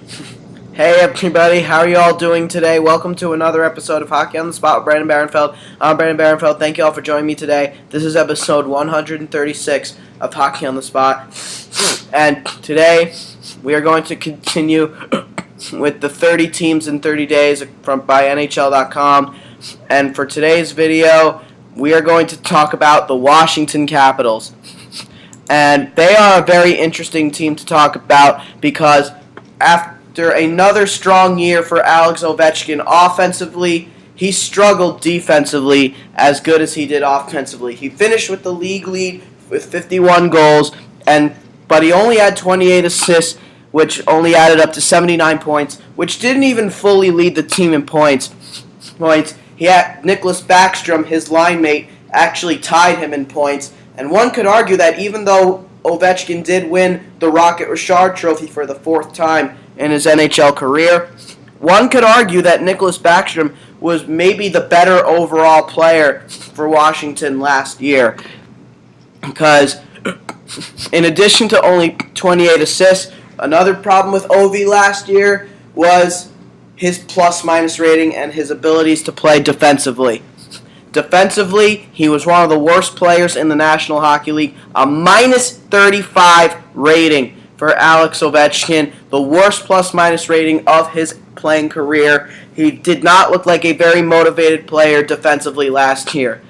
Hey everybody, how are you all doing today? Welcome to another episode of Hockey on the Spot with Brandon Barenfeld. I'm Brandon Barenfeld. Thank you all for joining me today. This is episode 136 of Hockey on the Spot. And today we are going to continue with the 30 teams in 30 days by NHL.com. And for today's video, we are going to talk about the Washington Capitals. And they are a very interesting team to talk about because after another strong year for Alex Ovechkin offensively, he struggled defensively as good as he did offensively. He finished with the league lead with 51 goals, but he only had 28 assists, which only added up to 79 points, which didn't even fully lead the team in points. He had Nicklas Backstrom, his line mate, actually tied him in points, and one could argue that even though Ovechkin did win the Rocket Richard Trophy for the fourth time in his NHL career, one could argue that Nicklas Backstrom was maybe the better overall player for Washington last year. Because in addition to only 28 assists, another problem with Ovi last year was his plus-minus rating and his abilities to play defensively. Defensively, he was one of the worst players in the National Hockey League, a minus 35 rating for Alex Ovechkin, the worst plus-minus rating of his playing career. He did not look like a very motivated player defensively last year.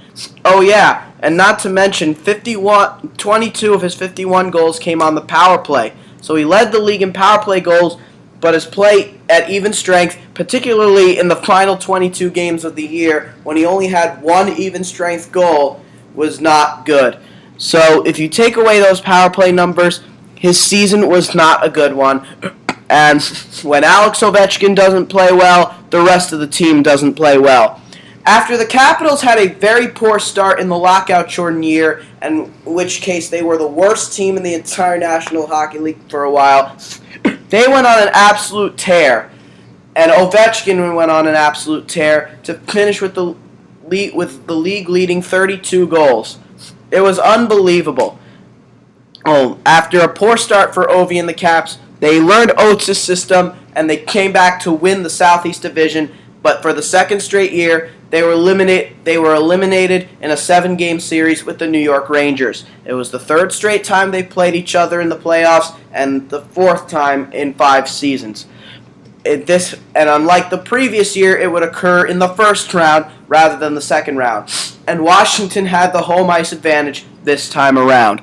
Oh yeah, and not to mention 22 of his 51 goals came on the power play. So he led the league in power play goals, but his play at even strength, particularly in the final 22 games of the year, when he only had one even strength goal, was not good. So if you take away those power play numbers, his season was not a good one. And when Alex Ovechkin doesn't play well, the rest of the team doesn't play well. After the Capitals had a very poor start in the lockout-shortened year, in which case they were the worst team in the entire National Hockey League for a while, they went on an absolute tear. And Ovechkin went on an absolute tear to finish with the league leading 32 goals. It was unbelievable. After a poor start for Ovi and the Caps, they learned Oates' system and they came back to win the Southeast Division. But for the second straight year, they were eliminated in a 7-game series with the New York Rangers. It was the third straight time they played each other in the playoffs and the fourth time in 5 seasons. And unlike the previous year, it would occur in the first round rather than the second round. And Washington had the home ice advantage this time around.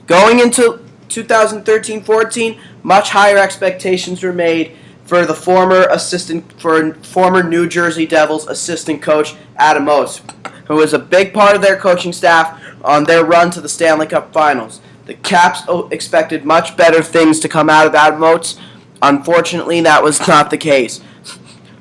Going into 2013-14, much higher expectations were made for former New Jersey Devils assistant coach Adam Oates, who was a big part of their coaching staff on their run to the Stanley Cup Finals. The Caps expected much better things to come out of Adam Oates. Unfortunately, that was not the case.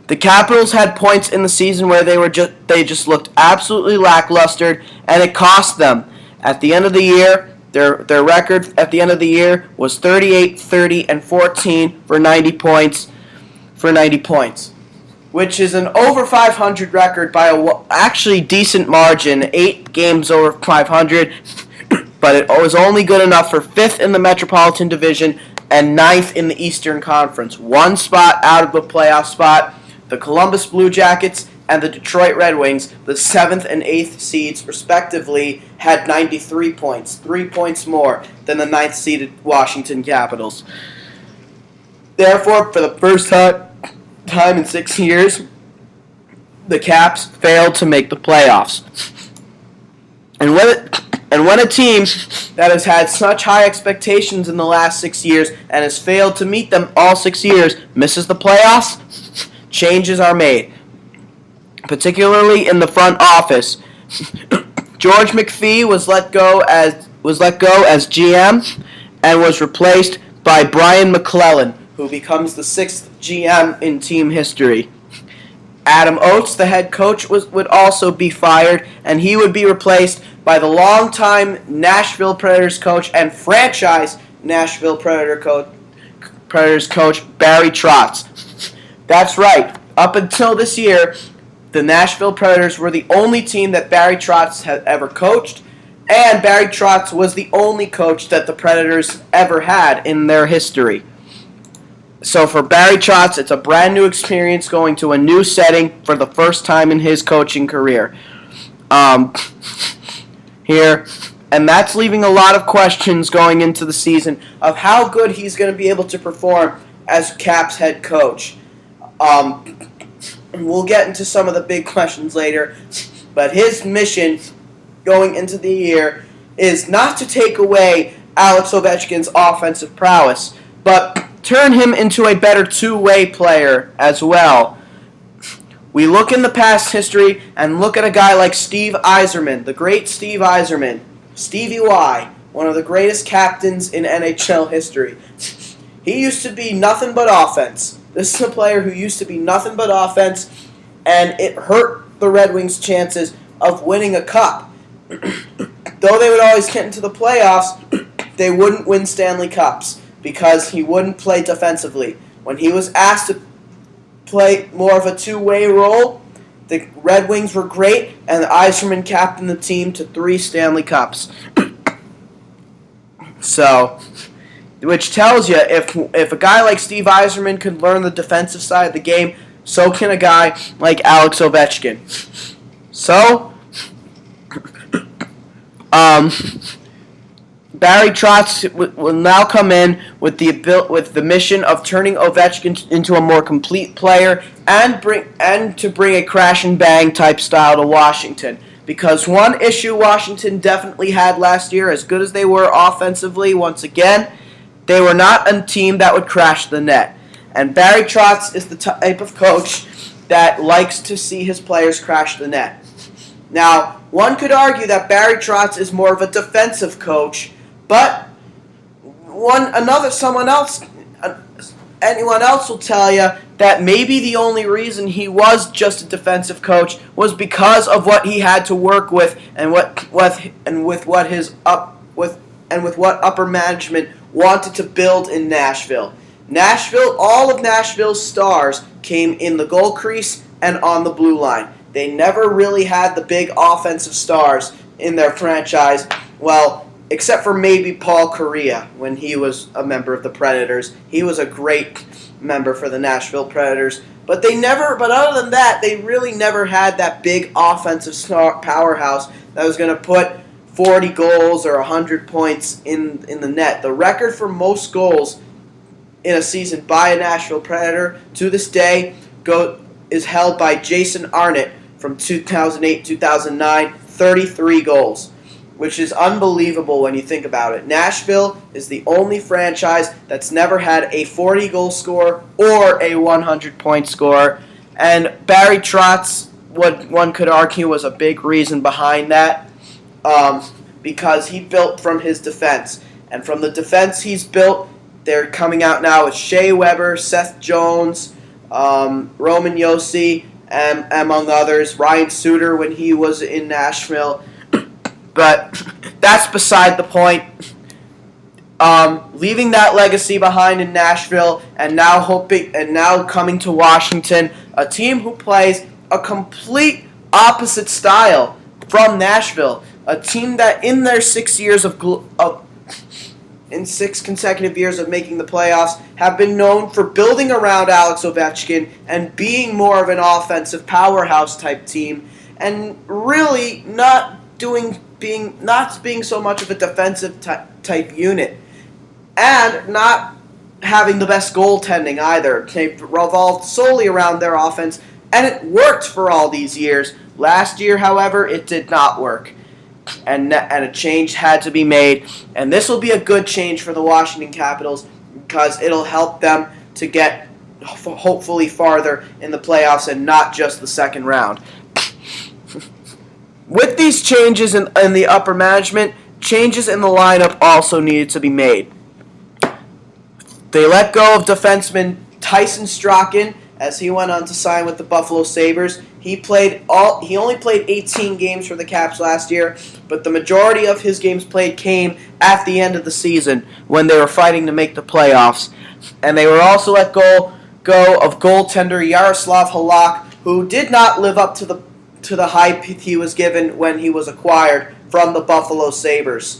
The Capitals had points in the season where they just looked absolutely lackluster, and it cost them. At the end of the year, their record at the end of the year was 38, 30, and 14 for 90 points. Which is an over 500 record by a actually decent margin, 8 games over 500. But it was only good enough for 5th in the Metropolitan Division and 9th in the Eastern Conference. One spot out of the playoff spot. The Columbus Blue Jackets and the Detroit Red Wings, the 7th and 8th seeds, respectively, had 93 points, 3 points more than the 9th-seeded Washington Capitals. Therefore, for the first time in 6 years, the Caps failed to make the playoffs. And when a team that has had such high expectations in the last 6 years and has failed to meet them all 6 years misses the playoffs, changes are made. Particularly in the front office. George McPhee was let go as GM and was replaced by Brian McClellan, who becomes the 6th GM in team history. Adam Oates, the head coach, would also be fired, and he would be replaced by the longtime Nashville Predators coach and franchise Nashville Predators coach Barry Trotz. That's right. Up until this year, the Nashville Predators were the only team that Barry Trotz had ever coached, And Barry Trotz was the only coach that the Predators ever had in their history. So for Barry Trotz, it's a brand new experience going to a new setting for the first time in his coaching career. Here, and that's leaving a lot of questions going into the season of how good he's going to be able to perform as Caps head coach. We'll get into some of the big questions later, but his mission going into the year is not to take away Alex Ovechkin's offensive prowess, but turn him into a better two-way player as well. We look in the past history and look at a guy like Steve Yzerman, the great Steve Yzerman, Stevie Y, one of the greatest captains in NHL history. He used to be nothing but offense. This is a player who used to be nothing but offense, and it hurt the Red Wings' chances of winning a cup. Though they would always get into the playoffs, they wouldn't win Stanley Cups because he wouldn't play defensively. When he was asked to play more of a two-way role, the Red Wings were great, and Yzerman captained the team to 3 Stanley Cups. So, which tells you if a guy like Steve Yzerman could learn the defensive side of the game, so can a guy like Alex Ovechkin. So, Barry Trotz will now come in with the mission of turning Ovechkin into a more complete player and to bring a crash and bang type style to Washington. Because one issue Washington definitely had last year, as good as they were offensively, once again, they were not a team that would crash the net. And Barry Trotz is the type of coach that likes to see his players crash the net. Now, one could argue that Barry Trotz is more of a defensive coach, but anyone else will tell you that maybe the only reason he was just a defensive coach was because of what he had to work with and with what upper management wanted to build in Nashville. All of Nashville's stars came in the goal crease and on the blue line. They never really had the big offensive stars in their franchise. Well, except for maybe Paul Kariya when he was a member of the Predators. He was a great member for the Nashville Predators. But other than that, they really never had that big offensive powerhouse that was going to put 40 goals or 100 points in the net. The record for most goals in a season by a Nashville Predator to this day is held by Jason Arnott from 2008-2009, 33 goals. Which is unbelievable when you think about it. Nashville is the only franchise that's never had a 40-goal scorer or a 100-point scorer. And Barry Trotz, what one could argue, was a big reason behind that because he built from his defense. And from the defense he's built, they're coming out now with Shea Weber, Seth Jones, Roman Josi, and among others, Ryan Suter when he was in Nashville. But that's beside the point. Leaving that legacy behind in Nashville and now coming to Washington, a team who plays a complete opposite style from Nashville, a team that in their 6 consecutive years of making the playoffs have been known for building around Alex Ovechkin and being more of an offensive powerhouse type team, and really not being so much of a defensive type unit, and not having the best goaltending either. They revolved solely around their offense, and it worked for all these years. Last year, however, it did not work, and a change had to be made. And this will be a good change for the Washington Capitals because it'll help them to get hopefully farther in the playoffs and not just the second round. With these changes in the upper management, changes in the lineup also needed to be made. They let go of defenseman Tyson Strachan as he went on to sign with the Buffalo Sabres. He only played 18 games for the Caps last year, but the majority of his games played came at the end of the season when they were fighting to make the playoffs. And they were also let go of goaltender Yaroslav Halak, who did not live up to the hype he was given when he was acquired from the Buffalo Sabres.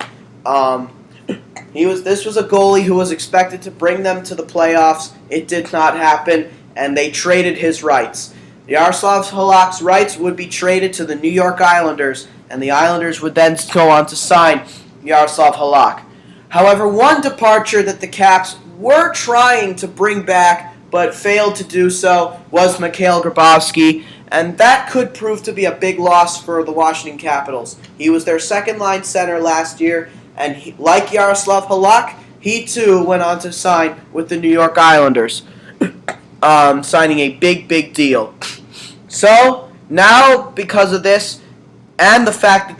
This was a goalie who was expected to bring them to the playoffs. It did not happen, and they traded his rights. Yaroslav Halak's rights would be traded to the New York Islanders, and the Islanders would then go on to sign Yaroslav Halak. However, one departure that the Caps were trying to bring back but failed to do so was Mikhail Grabovski, and that could prove to be a big loss for the Washington Capitals. He was their second-line center last year, and like Yaroslav Halak, he too went on to sign with the New York Islanders, signing a big deal. So, now, because of this, and the fact that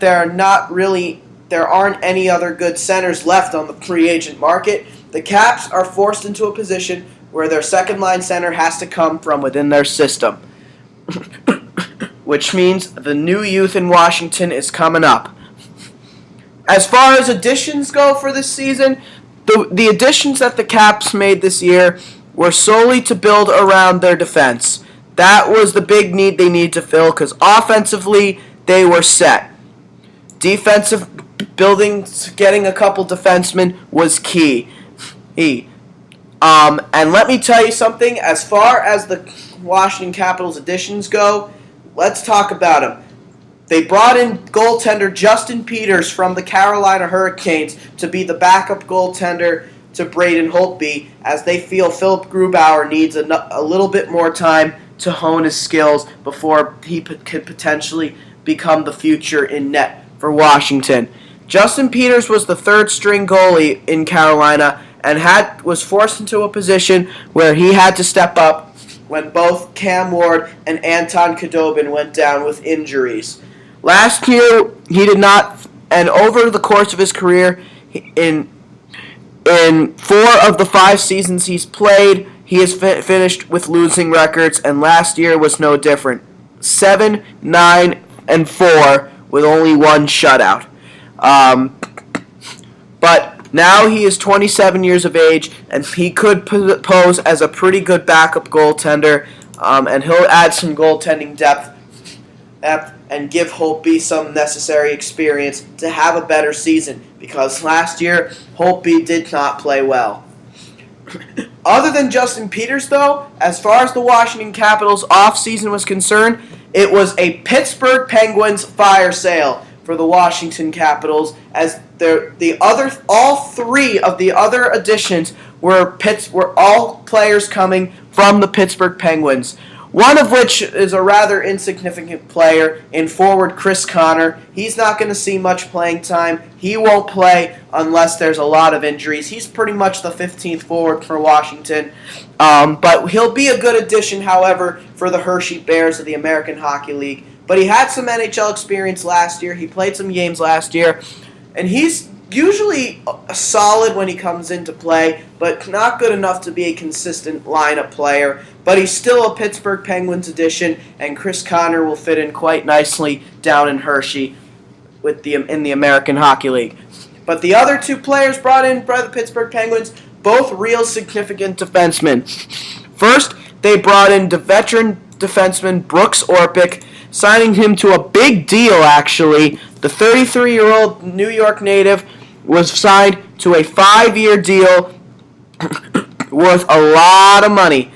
there aren't any other good centers left on the free agent market, the Caps are forced into a position where their second-line center has to come from within their system. Which means the new youth in Washington is coming up. As far as additions go for this season, the additions that the Caps made this year were solely to build around their defense. That was the big need they needed to fill, because offensively, they were set. Defensive building, getting a couple defensemen was key. And let me tell you something, as far as the Washington Capitals additions go, let's talk about them. They brought in goaltender Justin Peters from the Carolina Hurricanes to be the backup goaltender to Braden Holtby, as they feel Philip Grubauer needs a little bit more time to hone his skills before he could potentially become the future in net for Washington. Justin Peters was the third-string goalie in Carolina and was forced into a position where he had to step up when both Cam Ward and Anton Khudobin went down with injuries. Last year, he did not, and over the course of his career, in 4 of the 5 seasons he's played, he has finished with losing records, and last year was no different. 7, 9, and 4 with only 1 shutout. But now he is 27 years of age, and he could pose as a pretty good backup goaltender, and he'll add some goaltending depth and give Holtby some necessary experience to have a better season, because last year Holtby did not play well. Other than Justin Peters, though, as far as the Washington Capitals offseason was concerned, it was a Pittsburgh Penguins fire sale for the Washington Capitals, as all 3 of the other additions were all players coming from the Pittsburgh Penguins. One of which is a rather insignificant player in forward Chris Connor. He's not going to see much playing time. He won't play unless there's a lot of injuries. He's pretty much the 15th forward for Washington. But he'll be a good addition, however, for the Hershey Bears of the American Hockey League. But he had some NHL experience last year. He played some games last year. And he's usually solid when he comes into play, but not good enough to be a consistent lineup player. But he's still a Pittsburgh Penguins addition, and Chris Connor will fit in quite nicely down in Hershey in the American Hockey League. But the other 2 players brought in by the Pittsburgh Penguins, both real significant defensemen. First, they brought in the veteran defenseman Brooks Orpik, signing him to a big deal, actually. The 33-year-old New York native was signed to a 5-year deal worth a lot of money.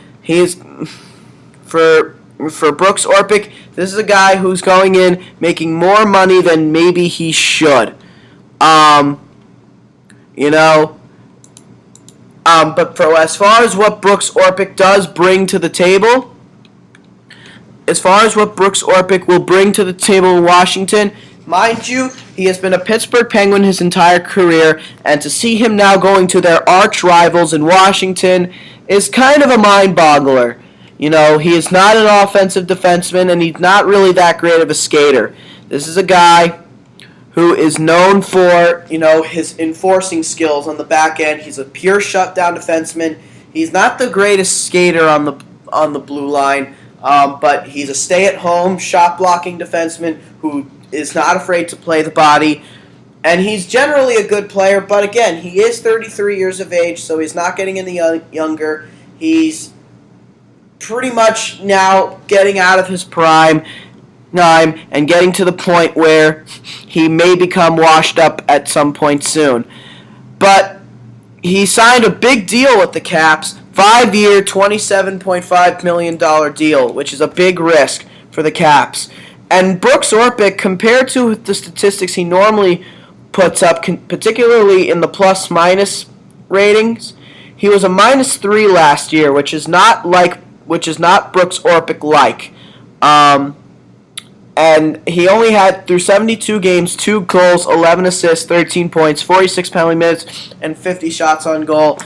For Brooks Orpik, this is a guy who's going in making more money than maybe he should. But as far as what Brooks Orpik does bring to the table, as far as what Brooks Orpik will bring to the table in Washington, mind you, he has been a Pittsburgh Penguin his entire career, and to see him now going to their arch rivals in Washington is kind of a mind-boggler. He is not an offensive defenseman, and he's not really that great of a skater. This is a guy who is known for, his enforcing skills on the back end. He's a pure shutdown defenseman. He's not the greatest skater on the blue line, but he's a stay-at-home, shot-blocking defenseman who is not afraid to play the body. And he's generally a good player, but again, he is 33 years of age, so he's not getting any younger. He's pretty much now getting out of his prime. time and getting to the point where he may become washed up at some point soon. But he signed a big deal with the Caps, 5-year, $27.5 million deal, which is a big risk for the Caps. And Brooks Orpik, compared to the statistics he normally puts up, particularly in the plus-minus ratings, he was a -3 last year, which is not Brooks Orpik like. And he only had, through 72 games, 2 goals, 11 assists, 13 points, 46 penalty minutes, and 50 shots on goal.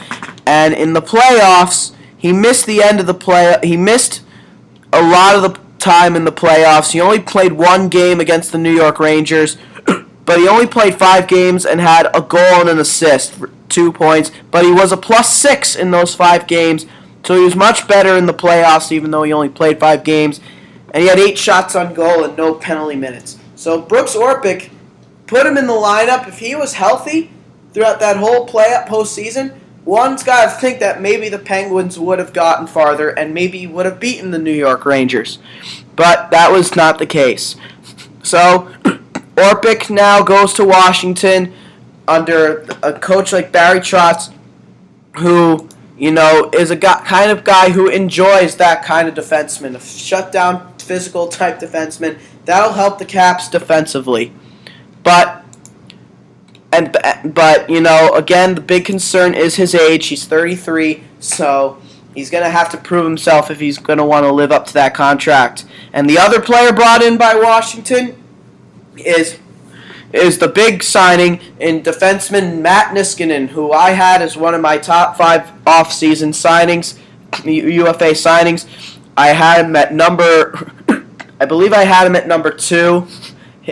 And in the playoffs, he missed He missed a lot of the time in the playoffs. He only played 1 game against the New York Rangers, but he only played 5 games and had a goal and an assist, 2 points. But he was a +6 in those 5 games, so he was much better in the playoffs, even though he only played 5 games. And he had 8 shots on goal and no penalty minutes. So Brooks Orpik, put him in the lineup. If he was healthy throughout that whole postseason, one's got to think that maybe the Penguins would have gotten farther and maybe would have beaten the New York Rangers. But that was not the case. So Orpik now goes to Washington under a coach like Barry Trotz, who, is a kind of guy who enjoys that kind of defenseman, a shutdown, physical type defenseman. That'll help the Caps defensively. But again, the big concern is his age. He's 33, so he's going to have to prove himself if he's going to want to live up to that contract. And the other player brought in by Washington is the big signing in defenseman Matt Niskanen, who I had as one of my top 5 off-season signings, UFA signings. I had him at I believe I had him at number 2,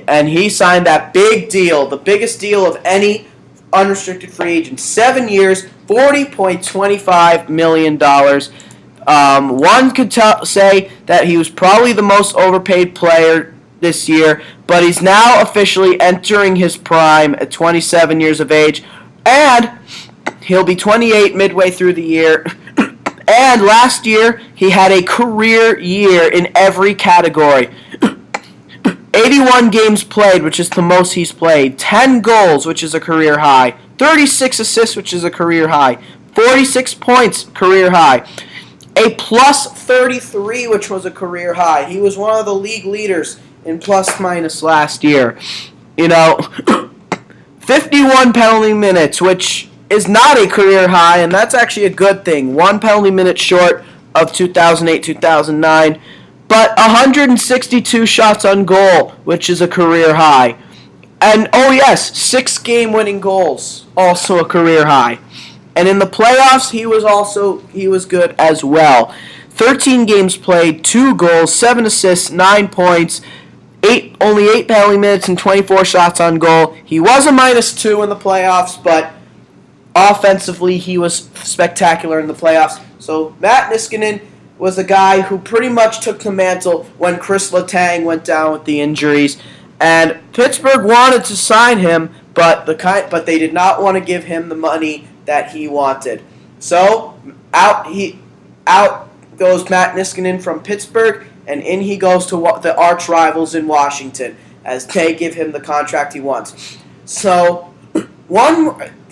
and he signed that big deal, the biggest deal of any unrestricted free agent. 7 years, $40.25 million. One could say that he was probably the most overpaid player this year, but he's now officially entering his prime at 27 years of age, and he'll be 28 midway through the year. And last year, he had a career year in every category. 81 games played, which is the most he's played. 10 goals, which is a career high. 36 assists, which is a career high. 46 points, career high. A +33, which was a career high. He was one of the league leaders in plus-minus last year. 51 penalty minutes, which is not a career high, and that's actually a good thing. 1 penalty minute short of 2008-2009, but 162 shots on goal, which is a career high. And, 6 game-winning goals, also a career high. And in the playoffs, he was good as well. 13 games played, 2 goals, 7 assists, 9 points, only 8 penalty minutes and 24 shots on goal. He was a -2 in the playoffs, but offensively, he was spectacular in the playoffs. So Matt Niskanen was a guy who pretty much took the mantle when Chris Letang went down with the injuries. And Pittsburgh wanted to sign him, but they did not want to give him the money that he wanted. So out goes Matt Niskanen from Pittsburgh, and in he goes to the arch rivals in Washington as they give him the contract he wants. So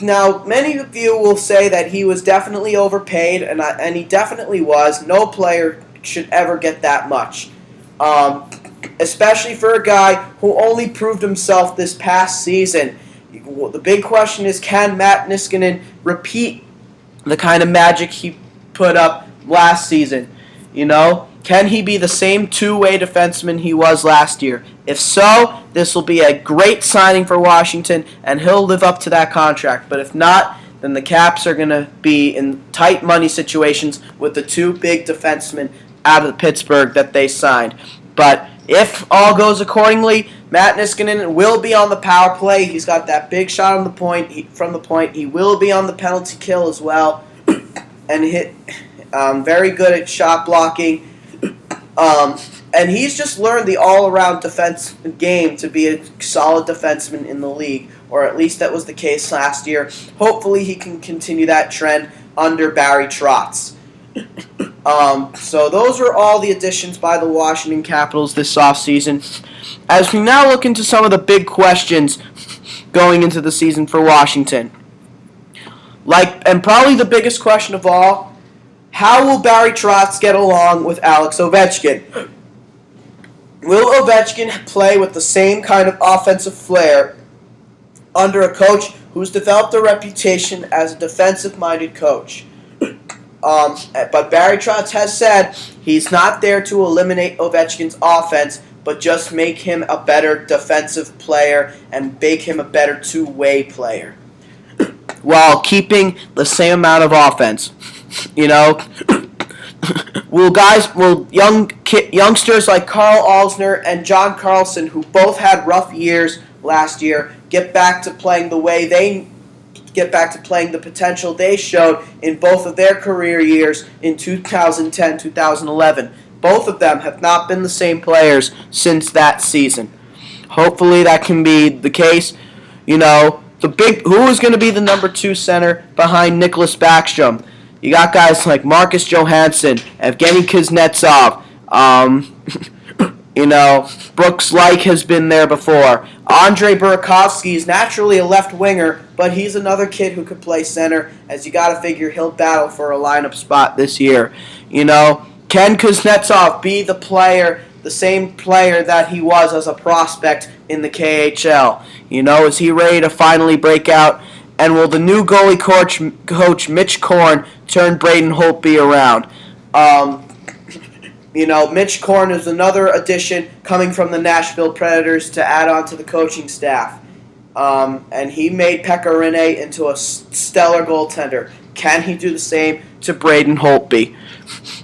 now, many of you will say that he was definitely overpaid, and he definitely was. No player should ever get that much, especially for a guy who only proved himself this past season. The big question is, can Matt Niskanen repeat the kind of magic he put up last season? Can he be the same two-way defenseman he was last year? If so, this will be a great signing for Washington, and he'll live up to that contract. But if not, then the Caps are going to be in tight money situations with the 2 big defensemen out of Pittsburgh that they signed. But if all goes accordingly, Matt Niskanen will be on the power play. He's got that big shot on the point. From the point, he will be on the penalty kill as well, and very good at shot blocking. And he's just learned the all-around defense game to be a solid defenseman in the league, or at least that was the case last year. Hopefully he can continue that trend under Barry Trotz. So those were all the additions by the Washington Capitals this offseason. As we now look into some of the big questions going into the season for Washington. And probably the biggest question of all, how will Barry Trotz get along with Alex Ovechkin? Will Ovechkin play with the same kind of offensive flair under a coach who's developed a reputation as a defensive-minded coach? But Barry Trotz has said he's not there to eliminate Ovechkin's offense, but just make him a better defensive player and make him a better two-way player, while keeping the same amount of offense. Will youngsters like Carl Alsner and John Carlson, who both had rough years last year, get back to playing the potential they showed in both of their career years in 2010, 2011. Both of them have not been the same players since that season. Hopefully that can be the case. Who is going to be the number 2 center behind Nicholas Backstrom? You got guys like Marcus Johansson, Evgeny Kuznetsov, Brooks Laich has been there before. Andre Burakovsky is naturally a left winger, but he's another kid who could play center, as you got to figure he'll battle for a lineup spot this year. Can Kuznetsov be the same player that he was as a prospect in the KHL? Is he ready to finally break out? And will the new goalie coach Mitch Korn turn Braden Holtby around? Mitch Korn is another addition coming from the Nashville Predators to add on to the coaching staff. And he made Pekka Rinne into a stellar goaltender. Can he do the same to Braden Holtby?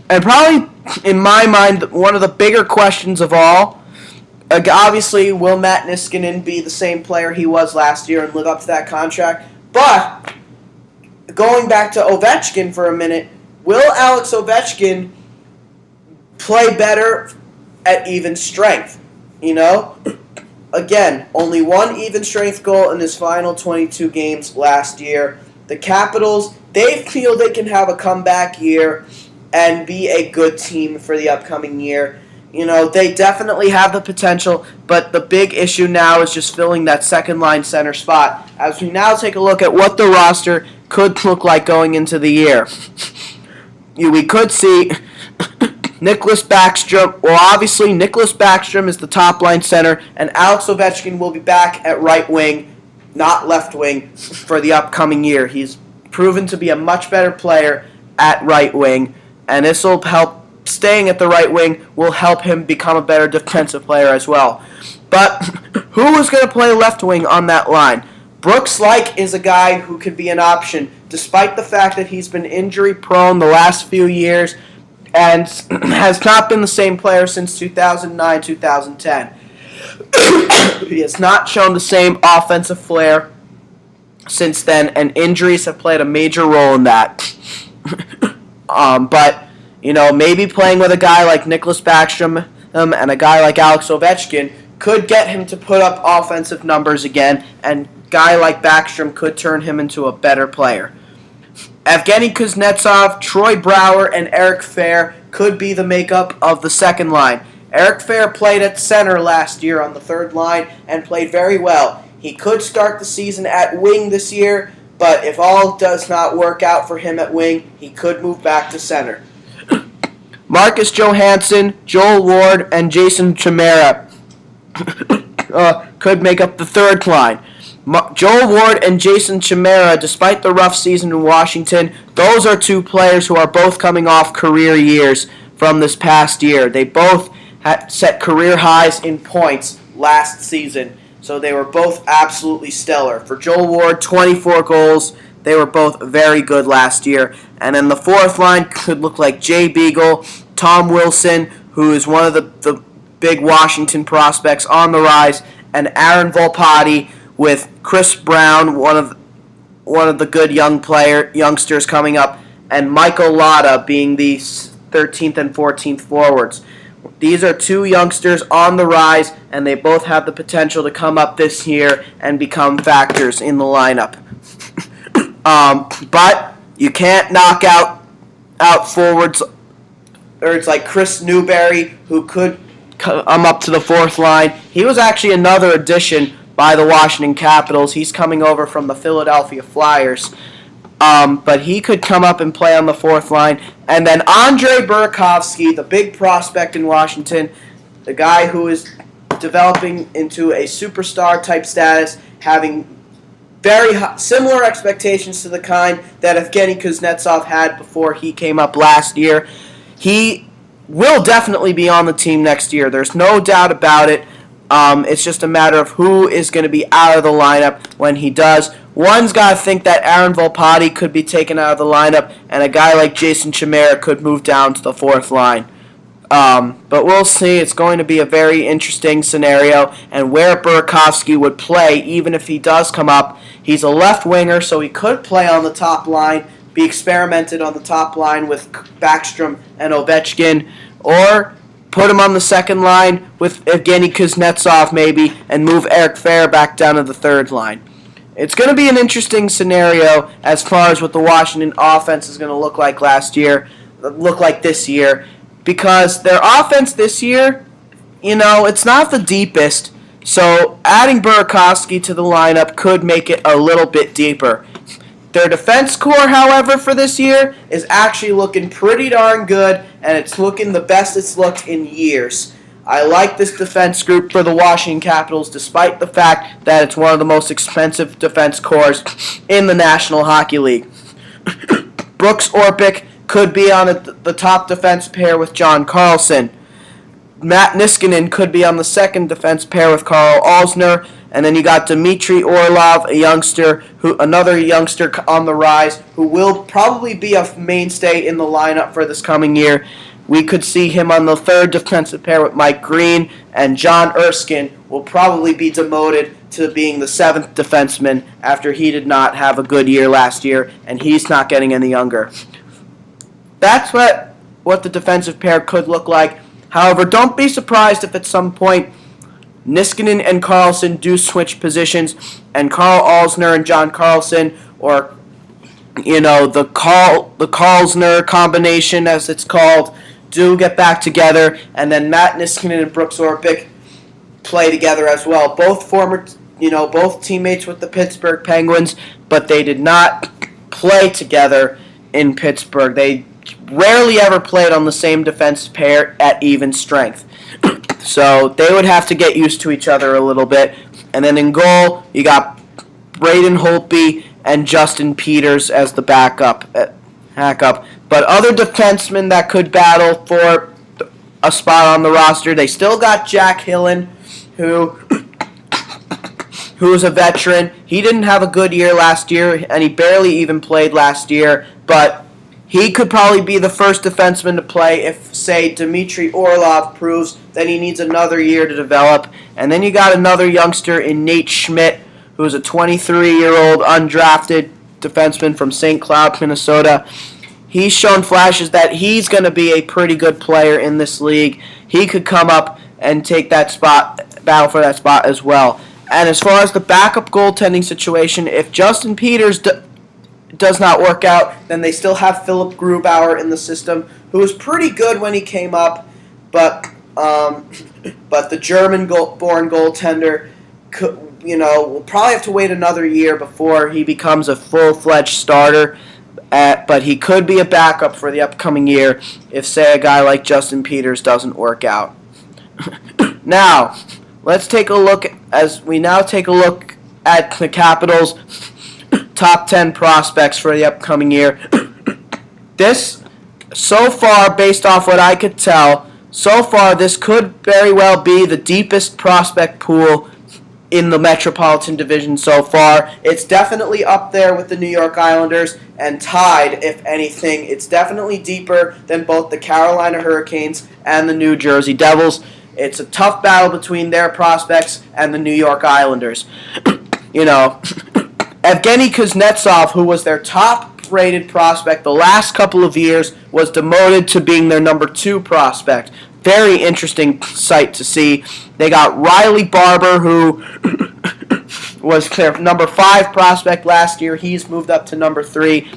And probably, in my mind, one of the bigger questions of all, obviously, will Matt Niskanen be the same player he was last year and live up to that contract? But, going back to Ovechkin for a minute, will Alex Ovechkin play better at even strength? Again, only one even strength goal in his final 22 games last year. The Capitals, they feel they can have a comeback year and be a good team for the upcoming year. They definitely have the potential, but the big issue now is just filling that second-line center spot. As we now take a look at what the roster could look like going into the year. We could see Nicholas Backstrom. Well, obviously, Nicholas Backstrom is the top-line center, and Alex Ovechkin will be back at right wing, not left wing, for the upcoming year. He's proven to be a much better player at right wing, and this will help. Staying at the right wing will help him become a better defensive player as well. But who is going to play left wing on that line? Brooks Laich is a guy who could be an option, despite the fact that he's been injury-prone the last few years and has not been the same player since 2009, 2010. He has not shown the same offensive flair since then, and injuries have played a major role in that. But maybe playing with a guy like Nicholas Backstrom and a guy like Alex Ovechkin could get him to put up offensive numbers again, and a guy like Backstrom could turn him into a better player. Evgeny Kuznetsov, Troy Brouwer, and Eric Fehr could be the makeup of the second line. Eric Fehr played at center last year on the third line and played very well. He could start the season at wing this year, but if all does not work out for him at wing, he could move back to center. Marcus Johansson, Joel Ward, and Jason Chimera could make up the third line. Joel Ward and Jason Chimera, despite the rough season in Washington, those are two players who are both coming off career years from this past year. They both had set career highs in points last season, so they were both absolutely stellar. For Joel Ward, 24 goals. They were both very good last year. And then the fourth line could look like Jay Beagle, Tom Wilson, who is one of the big Washington prospects on the rise, and Aaron Volpatti with Chris Brown, one of the good youngsters coming up, and Michael Lotta being the 13th and 14th forwards. These are two youngsters on the rise, and they both have the potential to come up this year and become factors in the lineup. But you can't knock out forwards or it's like Chris Newberry, who could come up to the fourth line. He was actually another addition by the Washington Capitals. He's coming over from the Philadelphia Flyers. But he could come up and play on the fourth line. And then Andre Burakovsky, the big prospect in Washington, the guy who is developing into a superstar type status, having very similar expectations to the kind that Evgeny Kuznetsov had before he came up last year. He will definitely be on the team next year. There's no doubt about it. It's just a matter of who is going to be out of the lineup when he does. One's got to think that Aaron Volpatti could be taken out of the lineup, and a guy like Jason Chimera could move down to the fourth line. But we'll see. It's going to be a very interesting scenario, and where Burakovsky would play, even if he does come up. He's a left winger, so he could play on the top line, be experimented on the top line with Backstrom and Ovechkin, or put him on the second line with Evgeny Kuznetsov maybe, and move Eric Fehr back down to the third line. It's going to be an interesting scenario as far as what the Washington offense is going to look like this year, because their offense this year, it's not the deepest, so adding Burakovsky to the lineup could make it a little bit deeper. Their defense core, however, for this year is actually looking pretty darn good, and it's looking the best it's looked in years. I like this defense group for the Washington Capitals, despite the fact that it's one of the most expensive defense cores in the National Hockey League. Brooks Orpik could be on the top defense pair with John Carlson. Matt Niskanen could be on the second defense pair with Karl Alzner. And then you got Dmitry Orlov, another youngster on the rise, who will probably be a mainstay in the lineup for this coming year. We could see him on the third defensive pair with Mike Green, and John Erskine will probably be demoted to being the seventh defenseman after he did not have a good year last year, and he's not getting any younger. That's what the defensive pair could look like. However, don't be surprised if at some point Niskanen and Carlson do switch positions, and Karl Alzner and John Carlson, or the Carlsner combination, as it's called, do get back together, and then Matt Niskanen and Brooks Orpik play together as well. Both teammates with the Pittsburgh Penguins, but they did not play together in Pittsburgh. They rarely ever played on the same defense pair at even strength. So they would have to get used to each other a little bit. And then in goal, you got Braden Holtby and Justin Peters as the backup. But other defensemen that could battle for a spot on the roster, they still got Jack Hillen, who's a veteran. He didn't have a good year last year, and he barely even played last year, but he could probably be the first defenseman to play if, say, Dmitry Orlov proves that he needs another year to develop. And then you got another youngster in Nate Schmidt, who's a 23-year-old undrafted defenseman from St. Cloud, Minnesota. He's shown flashes that he's going to be a pretty good player in this league. He could come up and take that spot, battle for that spot as well. And as far as the backup goaltending situation, if Justin Peters does not work out, then they still have Philip Grubauer in the system, who was pretty good when he came up, but the German-born goaltender will probably have to wait another year before he becomes a full-fledged starter. But he could be a backup for the upcoming year if, say, a guy like Justin Peters doesn't work out. Now, let's take a look at the Capitals' top 10 prospects for the upcoming year. This, so far, based off what I could tell, this could very well be the deepest prospect pool in the Metropolitan Division so far. It's definitely up there with the New York Islanders, and tied, if anything. It's definitely deeper than both the Carolina Hurricanes and the New Jersey Devils. It's a tough battle between their prospects and the New York Islanders. Evgeny Kuznetsov, who was their top-rated prospect the last couple of years, was demoted to being their number 2 prospect. Very interesting sight to see. They got Riley Barber, who was their number 5 prospect last year. He's moved up to number 3.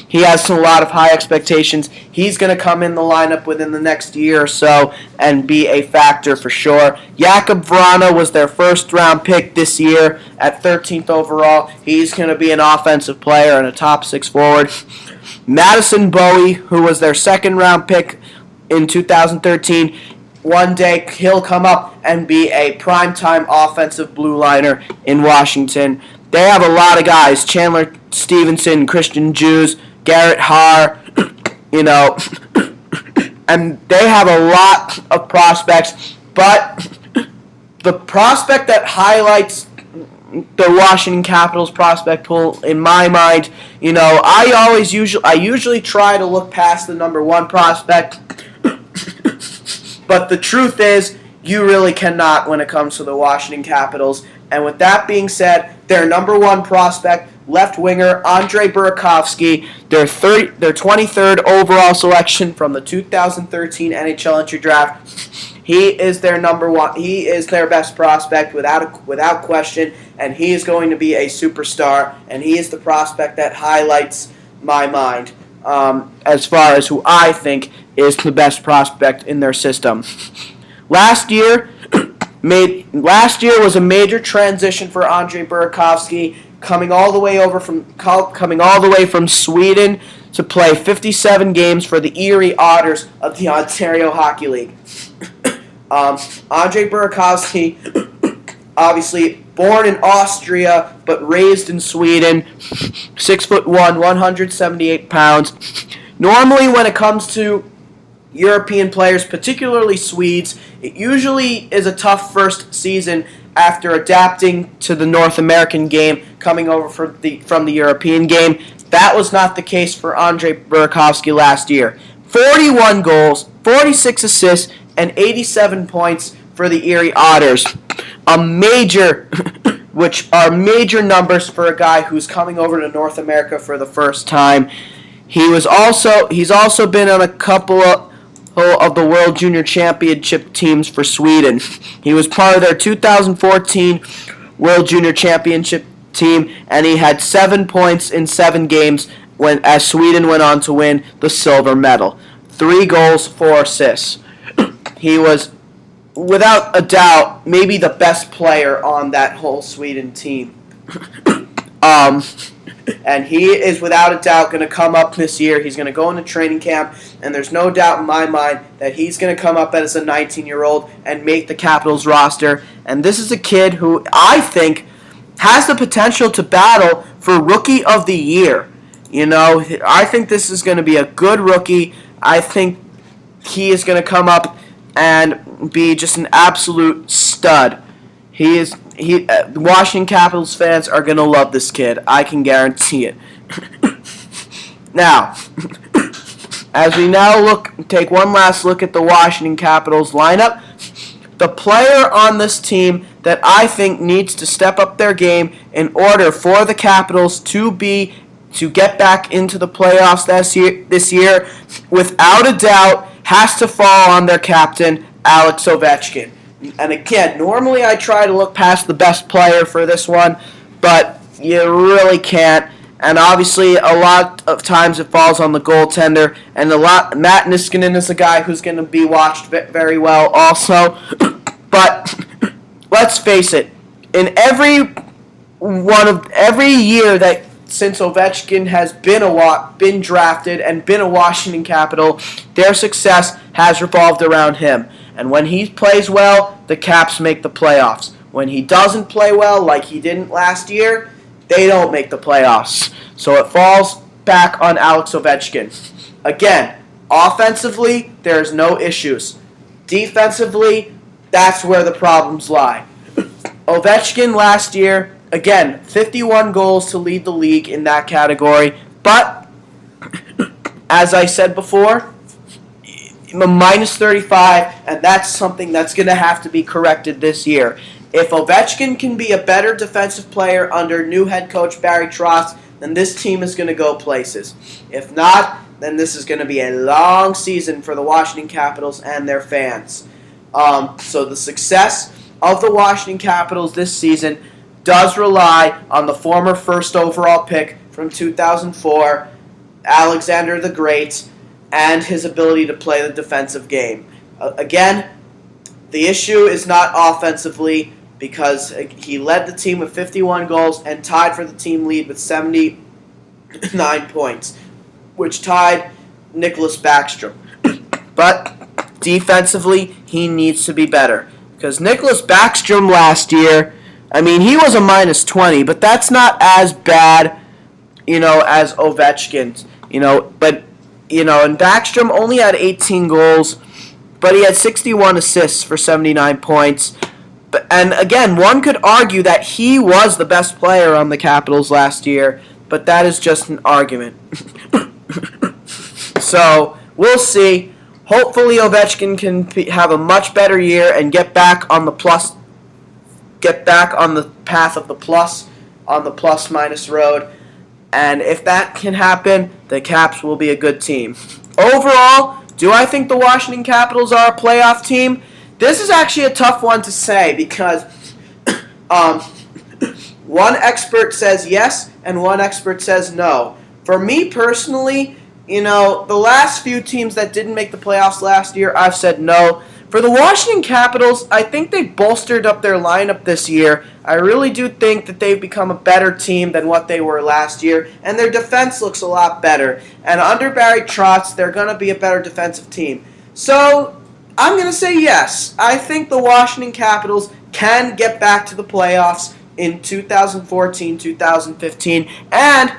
He has a lot of high expectations. He's going to come in the lineup within the next year or so and be a factor for sure. Jakub Vrana was their first-round pick this year at 13th overall. He's going to be an offensive player and a top 6 forward. Madison Bowie, who was their second-round pick in 2013, one day he'll come up and be a primetime offensive blue liner in Washington. They have a lot of guys: Chandler Stevenson, Christian Jews, Garrett Haar, and they have a lot of prospects. But the prospect that highlights the Washington Capitals prospect pool, in my mind, I usually try to look past the number 1 prospect. But the truth is, you really cannot when it comes to the Washington Capitals. And with that being said, their number 1 prospect, left winger Andrei Burakovsky, their 23rd overall selection from the 2013 NHL entry draft. He is their number 1. He is their best prospect without question, and he is going to be a superstar. And he is the prospect that highlights my mind as far as who I think is the best prospect in their system. Last year was a major transition for Andrei Burakovsky, coming all the way from Sweden to play 57 games for the Erie Otters of the Ontario Hockey League. Andrei Burakovsky, obviously born in Austria but raised in Sweden, 6'1", 178 pounds. Normally, when it comes to European players, particularly Swedes, it usually is a tough first season after adapting to the North American game, coming over from the European game. That was not the case for Andrei Burakovsky last year. 41 goals, 46 assists, and 87 points for the Erie Otters. Which are major numbers for a guy who's coming over to North America for the first time. He's also been on a couple of the World Junior Championship teams for Sweden. He was part of their 2014 World Junior Championship team, and he had 7 points in 7 games as Sweden went on to win the silver medal. 3 goals, 4 assists. He was, without a doubt, maybe the best player on that whole Sweden team. And he is without a doubt going to come up this year. He's going to go into training camp, and there's no doubt in my mind that he's going to come up as a 19-year-old and make the Capitals roster. And this is a kid who I think has the potential to battle for Rookie of the Year. I think this is going to be a good rookie. I think he is going to come up and be just an absolute stud. Washington Capitals fans are going to love this kid. I can guarantee it. Now, as we take one last look at the Washington Capitals lineup, the player on this team that I think needs to step up their game in order for the Capitals to get back into the playoffs this year, without a doubt, has to fall on their captain, Alex Ovechkin. And again, normally I try to look past the best player for this one, but you really can't. And obviously, a lot of times it falls on the goaltender. And Matt Niskanen is a guy who's going to be watched very well also. But let's face it, in every year that since Ovechkin has been drafted and been a Washington Capital, their success has revolved around him. And when he plays well, the Caps make the playoffs. When he doesn't play well, like he didn't last year, they don't make the playoffs. So it falls back on Alex Ovechkin. Again, offensively, there's no issues. Defensively, that's where the problems lie. Ovechkin last year, again, 51 goals to lead the league in that category. But, as I said before, minus 35, and that's something that's going to have to be corrected this year. If Ovechkin can be a better defensive player under new head coach Barry Trotz, then this team is going to go places. If not, then this is going to be a long season for the Washington Capitals and their fans. So the success of the Washington Capitals this season does rely on the former first overall pick from 2004, Alexander the Great and his ability to play the defensive game. Again, the issue is not offensively because he led the team with 51 goals and tied for the team lead with 79 points, which tied Nicholas Backstrom. But defensively, he needs to be better. Because Nicholas Backstrom last year, I mean, he was a minus 20, but that's not as bad, as Ovechkin's, But, and Backstrom only had 18 goals, but he had 61 assists for 79 points. And again, one could argue that he was the best player on the Capitals last year, but that is just an argument. So, we'll see. Hopefully Ovechkin can have a much better year and get back on the path of the plus, on the plus-minus road. And if that can happen, the Caps will be a good team. Overall, do I think the Washington Capitals are a playoff team? This is actually a tough one to say because one expert says yes and one expert says no. For me personally, the last few teams that didn't make the playoffs last year, I've said no. For the Washington Capitals, I think they bolstered up their lineup this year. I really do think that they've become a better team than what they were last year, and their defense looks a lot better. And under Barry Trotz, they're going to be a better defensive team. So, I'm going to say yes. I think the Washington Capitals can get back to the playoffs in 2014-2015, and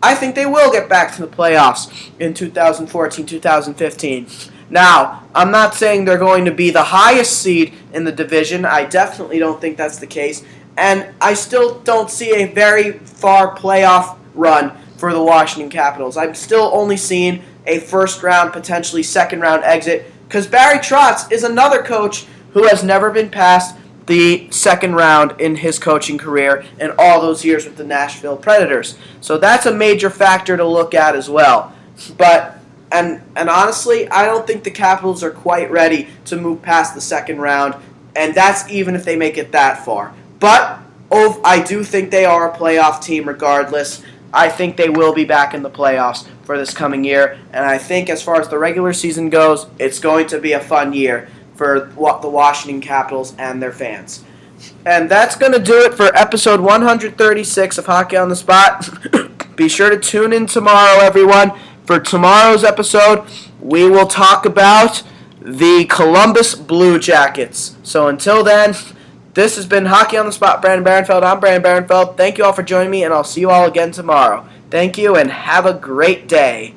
I think they will get back to the playoffs in 2014-2015. Now, I'm not saying they're going to be the highest seed in the division. I definitely don't think that's the case. And I still don't see a very far playoff run for the Washington Capitals. I'm still only seeing a first-round, potentially second-round exit because Barry Trotz is another coach who has never been past the second round in his coaching career in all those years with the Nashville Predators. So that's a major factor to look at as well. But and honestly, I don't think the Capitals are quite ready to move past the second round, and that's even if they make it that far. But I do think they are a playoff team regardless. I think they will be back in the playoffs for this coming year, and I think as far as the regular season goes, it's going to be a fun year for the Washington Capitals and their fans. And that's going to do it for episode 136 of Hockey on the Spot. Be sure to tune in tomorrow, everyone. For tomorrow's episode, we will talk about the Columbus Blue Jackets. So until then, this has been Hockey on the Spot, Brandon Barenfeld. I'm Brandon Barenfeld. Thank you all for joining me, and I'll see you all again tomorrow. Thank you, and have a great day.